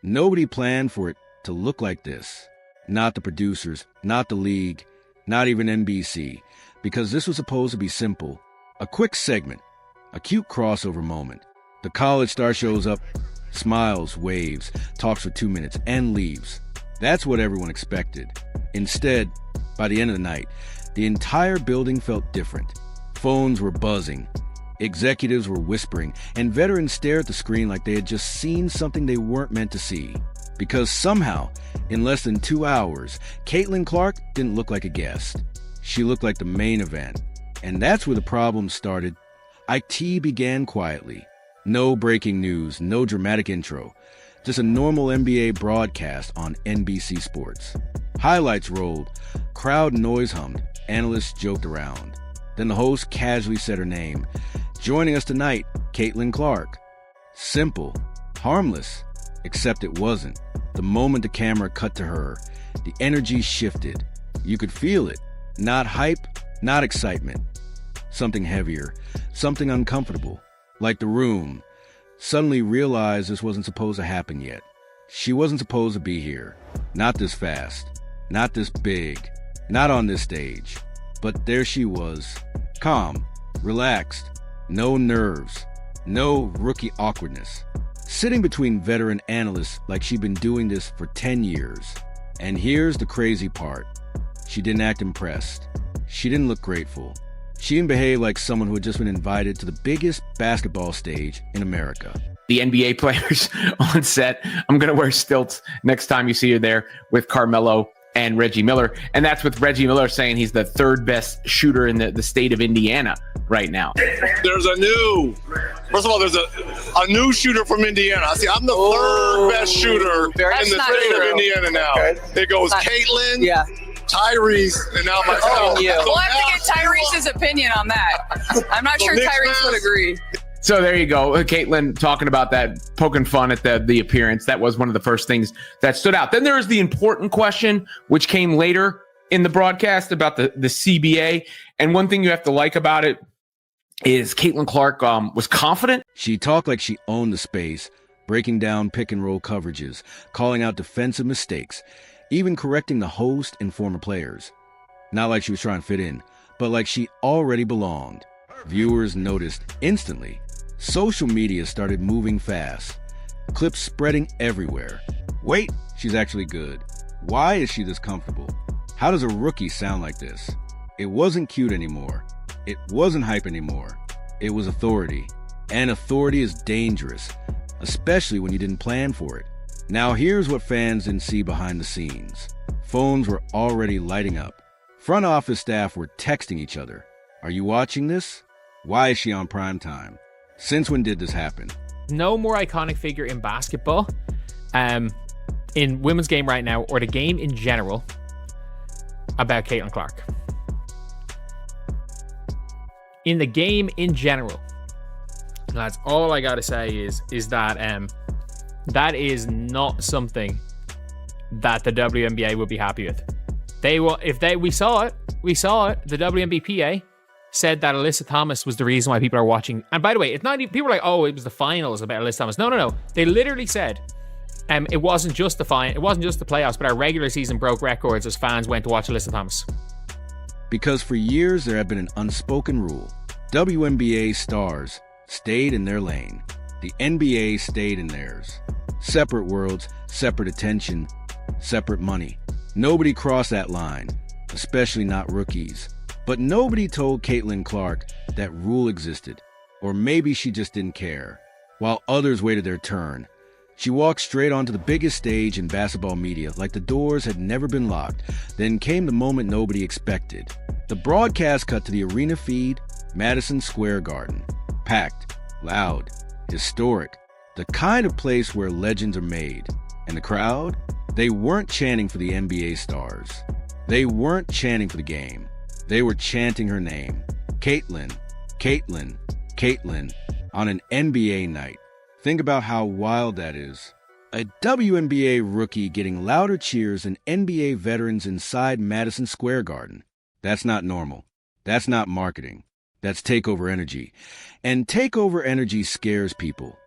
Nobody planned for it to look like this. Not the producers, not the league, not even NBC, because this was supposed to be simple. A quick segment, a cute crossover moment. The college star shows up, smiles, waves, talks for 2 minutes, and leaves. That's what everyone expected. Instead, by the end of the night, the entire building felt different. Phones were buzzing, executives were whispering, and veterans stared at the screen like they had just seen something they weren't meant to see. Because somehow, in less than 2 hours, Caitlin Clark didn't look like a guest. She looked like the main event. And that's where the problem started. IT began quietly. No breaking news, no dramatic intro. Just a normal NBA broadcast on NBC Sports. Highlights rolled, crowd noise hummed, analysts joked around. Then the host casually said her name. Joining us tonight, Caitlin Clark. Simple, harmless, except it wasn't. The moment the camera cut to her, the energy shifted. You could feel it. Not hype, not excitement. Something heavier, something uncomfortable. Like the room suddenly realized this wasn't supposed to happen yet. She wasn't supposed to be here. Not this fast. Not this big. Not on this stage. But there she was. Calm. Relaxed. No nerves. No rookie awkwardness. Sitting between veteran analysts like she'd been doing this for 10 years. And here's the crazy part. She didn't act impressed. She didn't look grateful. She didn't behave like someone who had just been invited to the biggest basketball stage in America. The NBA players on set. I'm going to wear stilts next time you see her there with Carmelo and Reggie Miller. And that's with Reggie Miller saying he's the third best shooter in the state of Indiana right now. There's a new shooter from Indiana. See, I'm the third best shooter in the state of Indiana now. Okay. It goes Caitlin, Tyrese, and now myself. We'll have to get Tyrese's opinion on that. I'm not sure Tyrese would agree. So there you go. Caitlin talking about that, poking fun at the appearance. That was one of the first things that stood out. Then there was the important question, which came later in the broadcast about the CBA. And one thing you have to like about it is Caitlin Clark was confident. She talked like she owned the space, breaking down pick and roll coverages, calling out defensive mistakes, even correcting the host and former players. Not like she was trying to fit in, but like she already belonged. Viewers noticed instantly. Social media started moving fast. Clips spreading everywhere. Wait, she's actually good. Why is she this comfortable? How does a rookie sound like this? It wasn't cute anymore. It wasn't hype anymore. It was authority. And authority is dangerous, especially when you didn't plan for it. Now here's what fans didn't see behind the scenes. Phones were already lighting up. Front office staff were texting each other. Are you watching this? Why is she on prime time? Since when did this happen? No more iconic figure in basketball, in women's game right now, or the game in general, about Caitlin Clark. In the game in general, that's all I gotta say is that that is not something that the WNBA would be happy with. We saw it. The WNBPA said that Alyssa Thomas was the reason why people are watching. And by the way, it's not even, people are like, oh, it was the finals about Alyssa Thomas. No. They literally said it wasn't just the playoffs, but our regular season broke records as fans went to watch Alyssa Thomas. Because for years there had been an unspoken rule. WNBA stars stayed in their lane. The NBA stayed in theirs. Separate worlds, separate attention, separate money. Nobody crossed that line, especially not rookies. But nobody told Caitlin Clark that rule existed. Or maybe she just didn't care. While others waited their turn, she walked straight onto the biggest stage in basketball media like the doors had never been locked. Then came the moment nobody expected. The broadcast cut to the arena feed, Madison Square Garden. Packed, loud, historic. The kind of place where legends are made. And the crowd? They weren't chanting for the NBA stars. They weren't chanting for the game. They were chanting her name. Caitlin, Caitlin, Caitlin, on an NBA night. Think about how wild that is. A WNBA rookie getting louder cheers than NBA veterans inside Madison Square Garden. That's not normal. That's not marketing. That's takeover energy. And takeover energy scares people,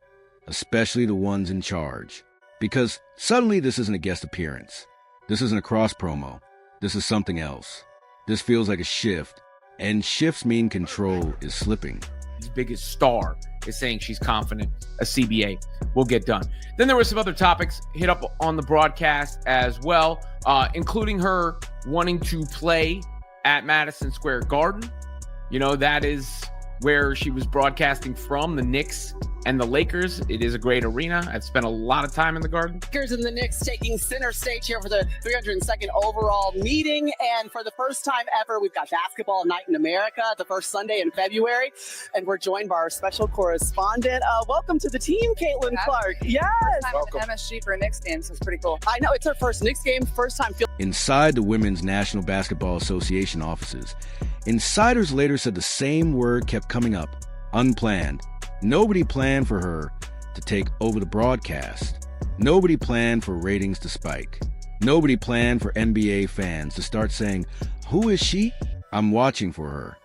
especially the ones in charge. Because suddenly this isn't a guest appearance. This isn't a cross promo. This is something else. This feels like a shift, and shifts mean control is slipping. His biggest star is saying she's confident a CBA will get done. Then there were some other topics hit up on the broadcast as well, including her wanting to play at Madison Square Garden. You know, that is where she was broadcasting from, the Knicks and the Lakers. It is a great arena. I've spent a lot of time in the Garden. Lakers and the Knicks taking center stage here for the 302nd overall meeting. And for the first time ever, we've got basketball night in America, the first Sunday in February. And we're joined by our special correspondent. Welcome to the team, Caitlin Clark. Yes. Welcome. MSG for a Knicks game, so it's pretty cool. I know, it's her first Knicks game, first time. Inside the Women's National Basketball Association offices, insiders later said the same word kept coming up: unplanned. Nobody planned for her to take over the broadcast. Nobody planned for ratings to spike. Nobody planned for NBA fans to start saying, "Who is she? I'm watching for her."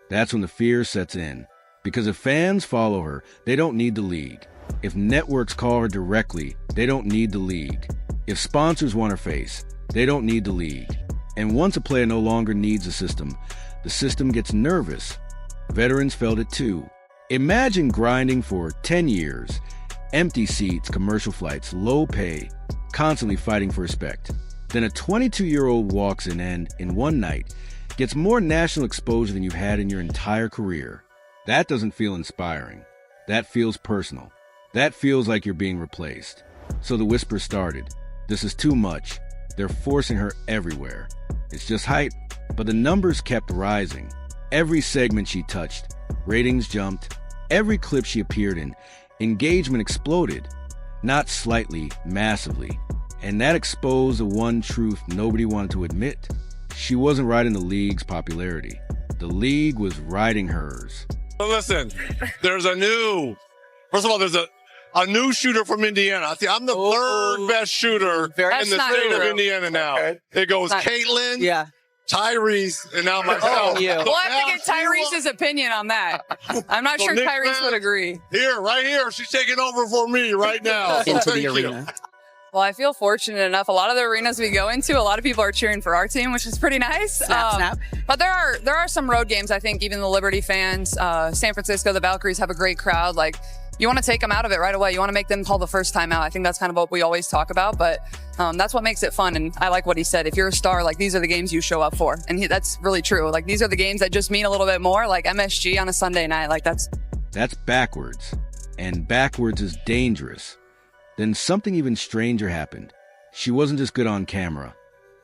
That's when the fear sets in. Because if fans follow her, they don't need the league. If networks call her directly, they don't need the league. If sponsors want her face, they don't need the league. And once a player no longer needs the system gets nervous. Veterans felt it too. Imagine grinding for 10 years, empty seats, commercial flights, low pay, constantly fighting for respect. Then a 22-year-old walks in and, in one night, gets more national exposure than you've had in your entire career. That doesn't feel inspiring. That feels personal. That feels like you're being replaced. So the whisper started. This is too much. They're forcing her everywhere. It's just hype. But the numbers kept rising. Every segment she touched, ratings jumped. Every clip she appeared in, engagement exploded. Not slightly, massively. And that exposed the one truth nobody wanted to admit. She wasn't riding the league's popularity. The league was riding hers. Listen, there's a new shooter from Indiana. I'm the third best shooter in the state of Indiana now. Okay. It goes Caitlin, Tyrese, and now myself. We'll have to get Tyrese's opinion on that. I'm not sure Tyrese would agree. Right here. She's taking over for me right now. Into the arena. Well, I feel fortunate enough. A lot of the arenas we go into, a lot of people are cheering for our team, which is pretty nice. Snap. But there are some road games. I think even the Liberty fans, San Francisco, the Valkyries have a great crowd. Like, you want to take them out of it right away. You want to make them call the first time out. I think that's kind of what we always talk about, but that's what makes it fun. And I like what he said. If you're a star, like, these are the games you show up for. And that's really true. Like, these are the games that just mean a little bit more, like MSG on a Sunday night. Like, that's backwards. And backwards is dangerous. Then something even stranger happened. She wasn't just good on camera.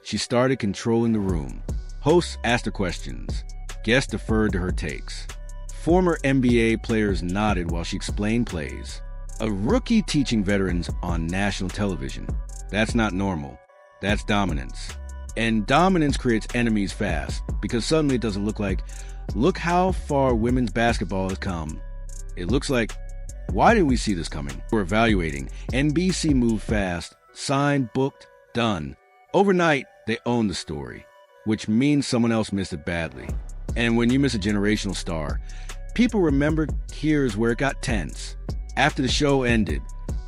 She started controlling the room. Hosts asked her questions. Guests deferred to her takes. Former NBA players nodded while she explained plays. A rookie teaching veterans on national television. That's not normal. That's dominance. And dominance creates enemies fast, because suddenly it doesn't look how far women's basketball has come. It looks like, why didn't we see this coming? We're evaluating. NBC moved fast, signed, booked, done. Overnight, they owned the story, which means someone else missed it badly. And when you miss a generational star, people remember. Here's where it got tense. After the show ended,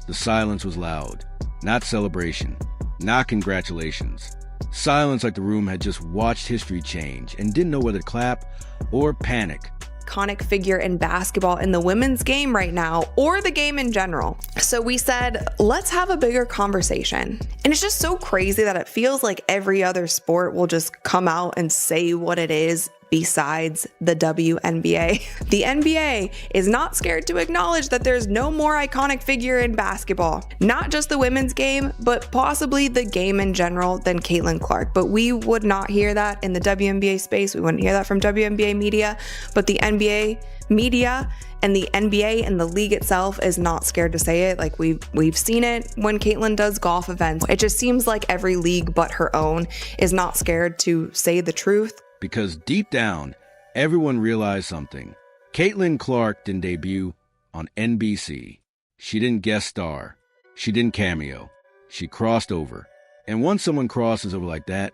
the silence was loud. Not celebration, not congratulations. Silence like the room had just watched history change and didn't know whether to clap or panic. Iconic figure in basketball in the women's game right now, or the game in general. So we said, let's have a bigger conversation. And it's just so crazy that it feels like every other sport will just come out and say what it is besides the WNBA. The NBA is not scared to acknowledge that there's no more iconic figure in basketball. Not just the women's game, but possibly the game in general than Caitlin Clark. But we would not hear that in the WNBA space. We wouldn't hear that from WNBA media, but the NBA media and the NBA and the league itself is not scared to say it. Like we've seen it when Caitlin does golf events. It just seems like every league but her own is not scared to say the truth. Because deep down, everyone realized something. Caitlin Clark didn't debut on NBC. She didn't guest star. She didn't cameo. She crossed over. And once someone crosses over like that,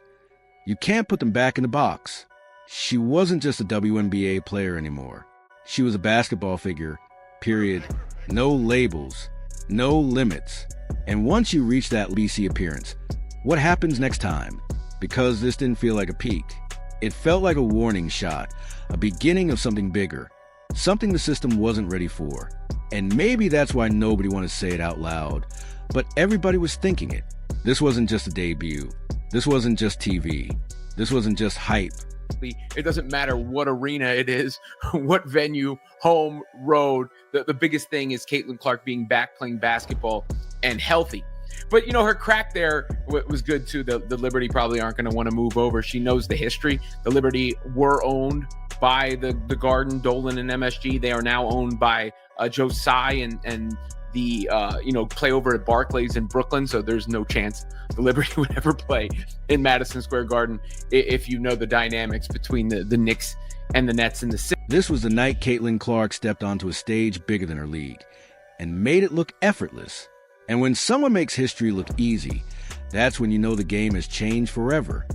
you can't put them back in the box. She wasn't just a WNBA player anymore. She was a basketball figure, period. No labels. no limits. And once you reach that BC appearance, what happens next time? Because this didn't feel like a peak. It felt like a warning shot, a beginning of something bigger, something the system wasn't ready for. And maybe that's why nobody wanted to say it out loud, but everybody was thinking it. This wasn't just a debut. This wasn't just TV. This wasn't just hype. It doesn't matter what arena it is, what venue, home, road. The biggest thing is Caitlin Clark being back playing basketball and healthy. But, her crack there was good, too. The Liberty probably aren't going to want to move over. She knows the history. The Liberty were owned by the Garden, Dolan, and MSG. They are now owned by Joe Tsai and the play over at Barclays in Brooklyn. So there's no chance the Liberty would ever play in Madison Square Garden if you know the dynamics between the Knicks and the Nets in the city. This was the night Caitlin Clark stepped onto a stage bigger than her league and made it look effortless. And when someone makes history look easy, that's when you know the game has changed forever.